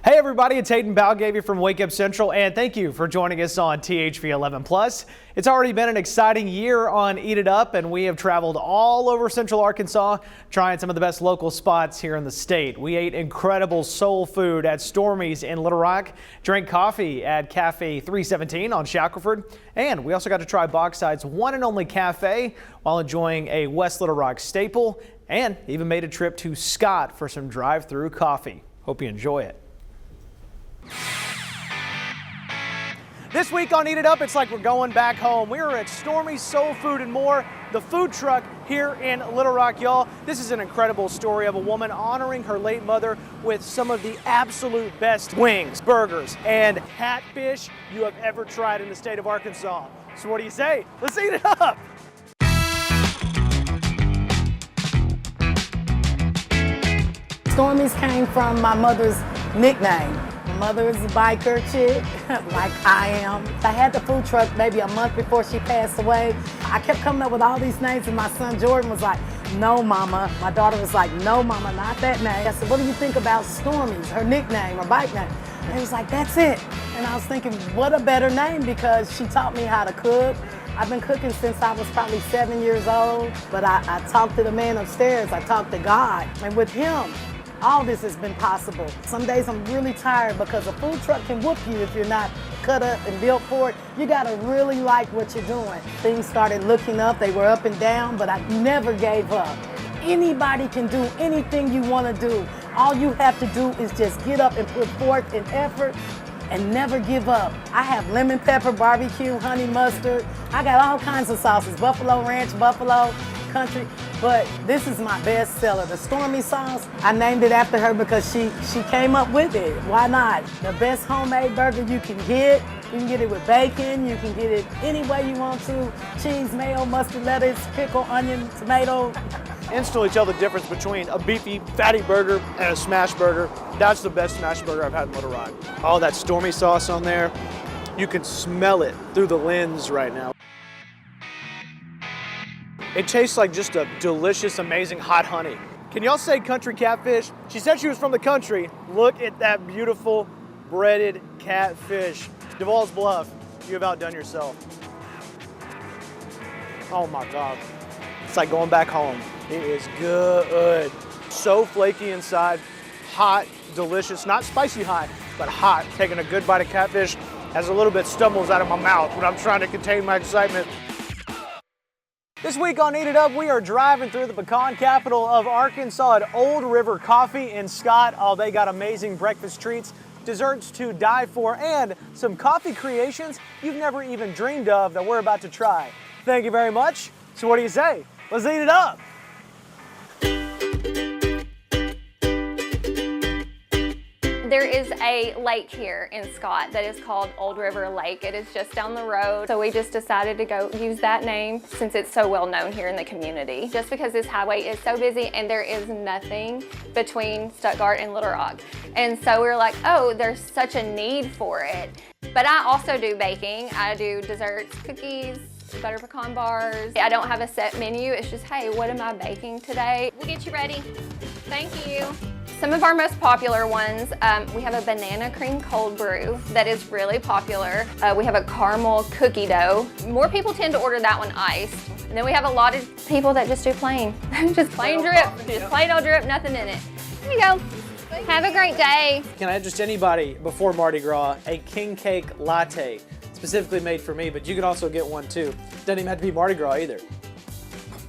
Hey everybody, it's Hayden Balgavy from Wake Up Central, and thank you for joining us on THV 11 Plus. It's already been an exciting year on Eat It Up, and we have traveled all over Central Arkansas trying some of the best local spots here in the state. We ate incredible soul food at Stormy's in Little Rock, drank coffee at Cafe 317 on Shackelford, and we also got to try Bauxide's one and only cafe while enjoying a West Little Rock staple, and even made a trip to Scott for some drive-through coffee. Hope you enjoy it. This week on Eat It Up, it's like we're going back home. We are at Stormy's Soul Food and More, the food truck here in Little Rock, y'all. This is an incredible story of a woman honoring her late mother with some of the absolute best wings, burgers, and catfish you have ever tried in the state of Arkansas. So what do you say? Let's eat it up! Stormy's came from my mother's nickname. My mother is a biker chick, like I am. I had the food truck maybe a month before she passed away. I kept coming up with all these names, and my son Jordan was like, "No, mama." My daughter was like, "No, mama, not that name." I said, "What do you think about Stormy's, her nickname, her bike name?" And he was like, "That's it." And I was thinking, what a better name, because she taught me how to cook. I've been cooking since I was probably 7 years old, but I talked to the man upstairs, I talked to God, and with him, all this has been possible. Some days I'm really tired because a food truck can whoop you if you're not cut up and built for it. You gotta really like what you're doing. Things started looking up, they were up and down, but I never gave up. Anybody can do anything you wanna do. All you have to do is just get up and put forth an effort and never give up. I have lemon pepper, barbecue, honey mustard. I got all kinds of sauces, buffalo ranch, buffalo, country, but this is my best seller, the Stormy sauce. I named it after her because she came up with it. Why not? The best homemade burger you can get. You can get it with bacon, you can get it any way you want to. Cheese, mayo, mustard, lettuce, pickle, onion, tomato. Instantly tell the difference between a beefy, fatty burger and a smash burger. That's the best smash burger I've had in Little Rock. All that Stormy sauce on there, you can smell it through the lens right now. It tastes like just a delicious, amazing hot honey. Can y'all say country catfish? She said she was from the country. Look at that beautiful breaded catfish. Duval's Bluff, you have outdone yourself. Oh my God. It's like going back home. It is good. So flaky inside, hot, delicious, not spicy hot, but hot. Taking a good bite of catfish as a little bit stumbles out of my mouth when I'm trying to contain my excitement. This week on Eat It Up, we are driving through the pecan capital of Arkansas at Old River Coffee in Scott. Oh, they got amazing breakfast treats, desserts to die for, and some coffee creations you've never even dreamed of that we're about to try. Thank you very much. So what do you say? Let's eat it up. There is a lake here in Scott that is called Old River Lake. It is just down the road. So we just decided to go use that name since it's so well known here in the community. Just because this highway is so busy and there is nothing between Stuttgart and Little Rock. And so we were like, oh, there's such a need for it. But I also do baking. I do desserts, cookies, butter pecan bars. I don't have a set menu. It's just, hey, what am I baking today? We'll get you ready. Thank you. Some of our most popular ones, we have a banana cream cold brew that is really popular. We have a caramel cookie dough. More people tend to order that one iced. And then we have a lot of people that just do plain. Just plain drip, just plain old drip, nothing in it. There you go. Have a great day. Can I interest anybody before Mardi Gras a king cake latte, specifically made for me, but you can also get one too. Doesn't even have to be Mardi Gras either.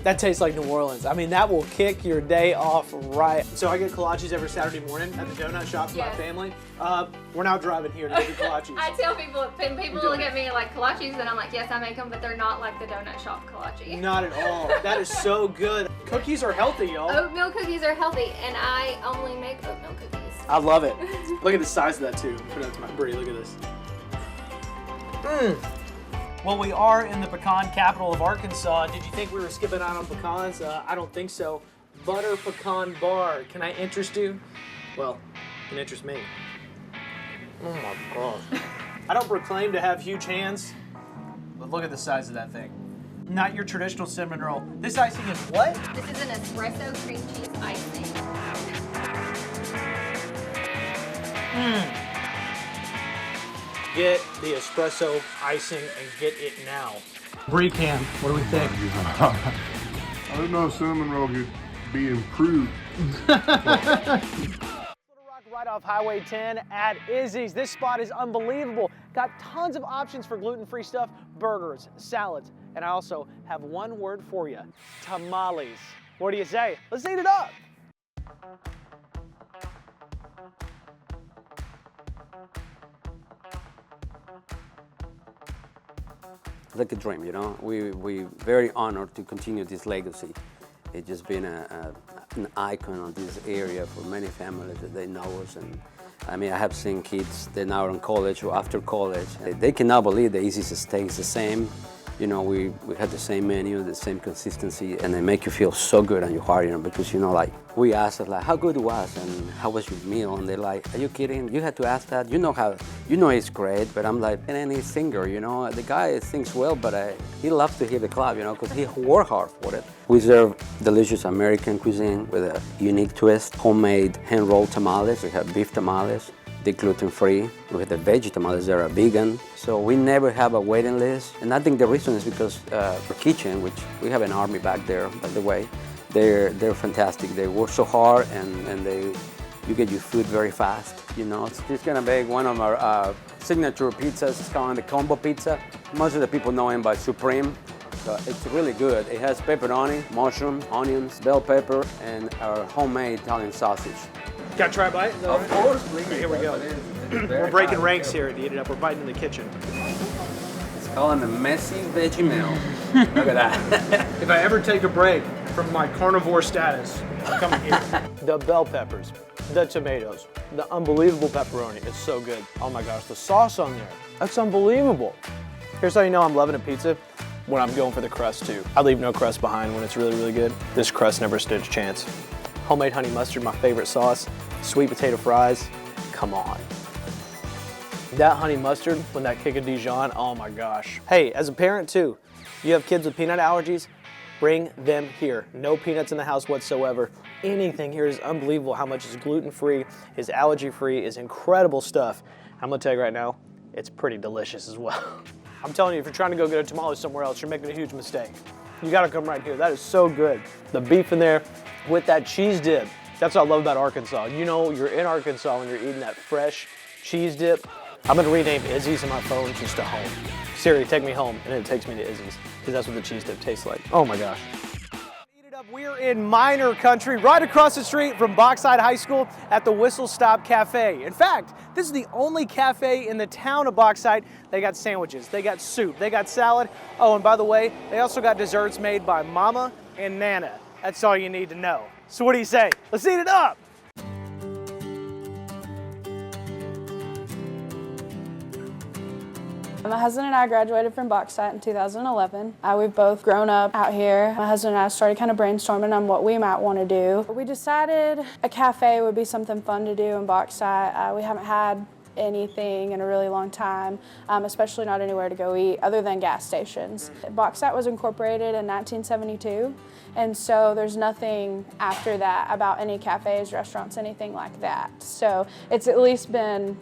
That tastes like New Orleans. I mean, that will kick your day off right. So I get kolaches every Saturday morning at the donut shop for my family. We're now driving here to get the kolaches. I tell people, when people look at me like kolaches, and I'm like, yes, I make them, but they're not like the donut shop kolache. Not at all. That is so good. Cookies are healthy, y'all. Oatmeal cookies are healthy, and I only make oatmeal cookies. I love it. Look at the size of that too. Put it up to my Brie. Look at this. Well, we are in the pecan capital of Arkansas. Did you think we were skipping out on pecans? I don't think so. Butter pecan bar. Can I interest you? Well, you can interest me. Oh my gosh. I don't proclaim to have huge hands, but look at the size of that thing. Not your traditional cinnamon roll. This icing is what? This is an espresso cream cheese icing. Get the espresso icing and get it now. Brie can, what do we think? I don't know if cinnamon roll could be improved. Right off Highway 10 at Izzy's. This spot is unbelievable. Got tons of options for gluten-free stuff, burgers, salads, and I also have one word for you, tamales. What do you say? Let's eat it up. Like a dream, you know. We very honored to continue this legacy. It's just been an icon of this area for many families that they know us. And I mean, I have seen kids that now are in college or after college. They cannot believe that Izzy's stays the same. You know, we had the same menu, the same consistency, and they make you feel so good on your heart, you know, because, you know, like, we asked them, like, how good it was and how was your meal? And they're like, are you kidding? You had to ask that? You know it's great, but I'm like, and then he's a singer, you know, the guy sings well, but he loves to hear the club, you know, because he worked hard for it. We serve delicious American cuisine with a unique twist, homemade hand-rolled tamales. We have beef tamales. They're gluten-free. We have the veggie tamales that are vegan. So we never have a waiting list. And I think the reason is because our kitchen, which we have an army back there, by the way, they're fantastic. They work so hard and you get your food very fast. You know, it's just gonna make one of our signature pizzas. It's called the combo pizza. Most of the people know him by Supreme. So it's really good. It has pepperoni, mushroom, onions, bell pepper, and our homemade Italian sausage. Got to try a bite? Of course, please. Here we go. We're breaking ranks here at Eat It Up. We're biting in the kitchen. It's called a messy veggie meal. Look at that. If I ever take a break from my carnivore status, I'm coming here. The bell peppers, the tomatoes, the unbelievable pepperoni. It's so good. Oh my gosh, the sauce on there. That's unbelievable. Here's how you know I'm loving a pizza. When I'm going for the crust too. I leave no crust behind when it's really, really good. This crust never stood a chance. Homemade honey mustard, my favorite sauce. Sweet potato fries, come on. That honey mustard, when that kick of Dijon, oh my gosh. Hey, as a parent too, you have kids with peanut allergies, bring them here. No peanuts in the house whatsoever. Anything here is unbelievable how much is gluten-free, is allergy-free, is incredible stuff. I'm gonna tell you right now, it's pretty delicious as well. I'm telling you, if you're trying to go get a tamale somewhere else, you're making a huge mistake. You gotta come right here. That is so good. The beef in there with that cheese dip. That's what I love about Arkansas. You know, you're in Arkansas when you're eating that fresh cheese dip. I'm gonna rename Izzy's in my phone just to home. Siri, take me home, and it takes me to Izzy's, because that's what the cheese dip tastes like. Oh my gosh. Eat It Up, we're in Minor Country, right across the street from Boxside High School at the Whistle Stop Cafe. In fact, this is the only cafe in the town of Boxside. They got sandwiches, they got soup, they got salad. Oh, and by the way, they also got desserts made by Mama and Nana. That's all you need to know. So what do you say? Let's eat it up! My husband and I graduated from Boxside in 2011. We've both grown up out here. My husband and I started kind of brainstorming on what we might want to do. We decided a cafe would be something fun to do in Boxside. We haven't had anything in a really long time, especially not anywhere to go eat other than gas stations. Boxside was incorporated in 1972, and so there's nothing after that about any cafes, restaurants, anything like that. So it's at least been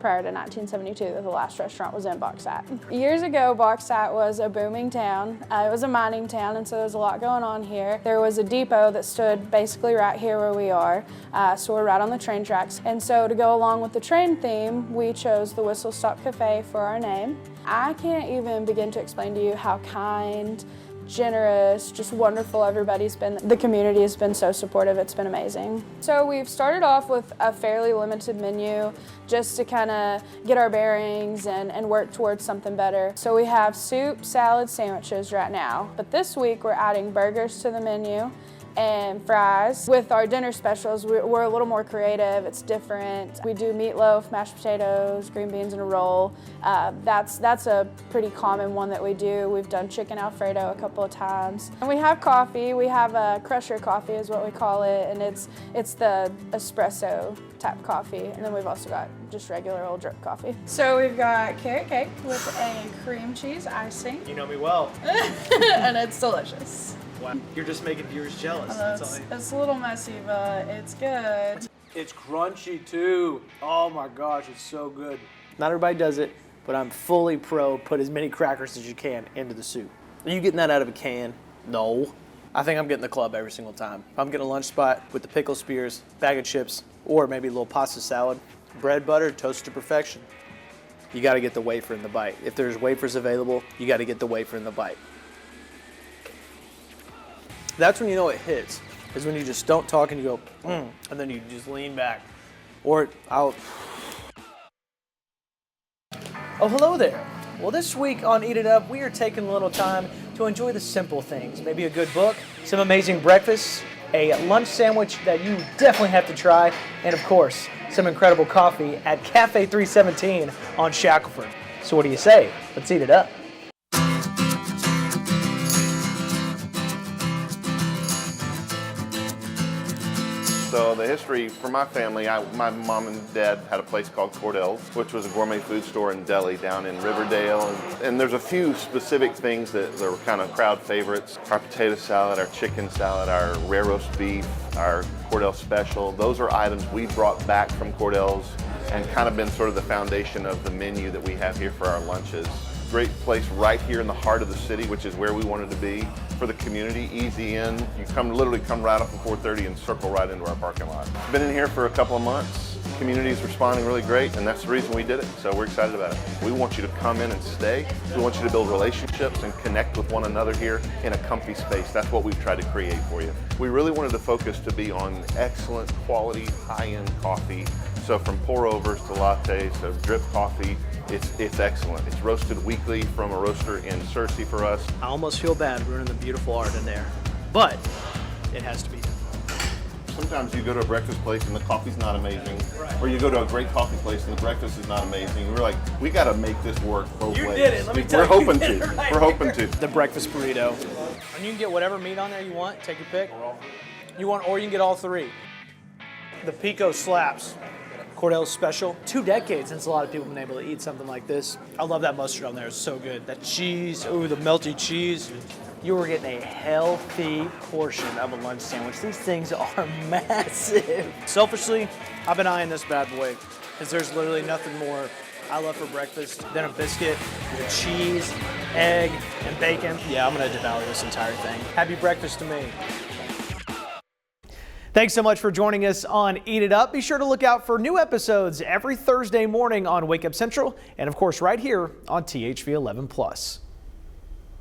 prior to 1972 that the last restaurant was in Boxside. Years ago, Boxside was a booming town. It was a mining town, and so there's a lot going on here. There was a depot that stood basically right here where we are, so we're right on the train tracks. And so to go along with the train theme, we chose the Whistle Stop Cafe for our name. I can't even begin to explain to you how kind, generous, just wonderful everybody's been. The community has been so supportive, it's been amazing. So we've started off with a fairly limited menu just to kind of get our bearings and work towards something better. So we have soup, salad, sandwiches right now, but this week we're adding burgers to the menu and fries. With our dinner specials, we're a little more creative, it's different. We do meatloaf, mashed potatoes, green beans, and a roll. That's a pretty common one that we do. We've done chicken Alfredo a couple of times. And we have coffee. We have a crusher coffee is what we call it, and it's the espresso type coffee. And then we've also got just regular old drip coffee. So we've got carrot cake with a cream cheese icing. You know me well. And it's delicious. Wow. You're just making viewers jealous. That's all. It's a little messy, but it's good. It's crunchy too. Oh my gosh, it's so good. Not everybody does it, but I'm fully pro put as many crackers as you can into the soup. Are you getting that out of a can? No. I think I'm getting the club every single time. If I'm getting a lunch spot with the pickle spears, bag of chips, or maybe a little pasta salad, bread, butter, toast to perfection. You gotta get the wafer in the bite. If there's wafers available, you gotta get the wafer in the bite. That's when you know it hits, is when you just don't talk and you go, and then you just lean back. Or I'll. Oh, hello there. Well, this week on Eat It Up, we are taking a little time to enjoy the simple things. Maybe a good book, some amazing breakfast, a lunch sandwich that you definitely have to try, and of course, some incredible coffee at Cafe 317 on Shackelford. So what do you say? Let's eat it up. So the history for my family, my mom and dad had a place called Cordell's, which was a gourmet food store and deli down in Riverdale. And there's a few specific things that were kind of crowd favorites. Our potato salad, our chicken salad, our rare roast beef, our Cordell special. Those are items we brought back from Cordell's and kind of been sort of the foundation of the menu that we have here for our lunches. Great place right here in the heart of the city, which is where we wanted to be for the community. Easy in. You literally come right off of 430 and circle right into our parking lot. Been in here for a couple of months. Community is responding really great, and that's the reason we did it. So we're excited about it. We want you to come in and stay. We want you to build relationships and connect with one another here in a comfy space. That's what we've tried to create for you. We really wanted the focus to be on excellent quality, high-end coffee. So from pour-overs to lattes to drip coffee, it's excellent. It's roasted weekly from a roaster in Searcy for us. I almost feel bad ruining the beautiful art in there, but it has to be done. Sometimes you go to a breakfast place and the coffee's not amazing, or you go to a great coffee place and the breakfast is not amazing. We're like, we got to make this work both ways. You did it. Let me tell We're you. hoping to. Right We're hoping to. The breakfast burrito. And you can get whatever meat on there you want. Take your pick. Or you can get all three. The Pico slaps. Cordell's special. 2 decades since a lot of people have been able to eat something like this. I love that mustard on there. It's so good. That cheese. Ooh, the melty cheese. You were getting a healthy portion of a lunch sandwich. These things are massive. Selfishly, I've been eyeing this bad boy because there's literally nothing more I love for breakfast than a biscuit with cheese, egg, and bacon. Yeah, I'm gonna devour this entire thing. Happy breakfast to me. Thanks so much for joining us on Eat It Up. Be sure to look out for new episodes every Thursday morning on Wake Up Central and of course right here on THV 11+.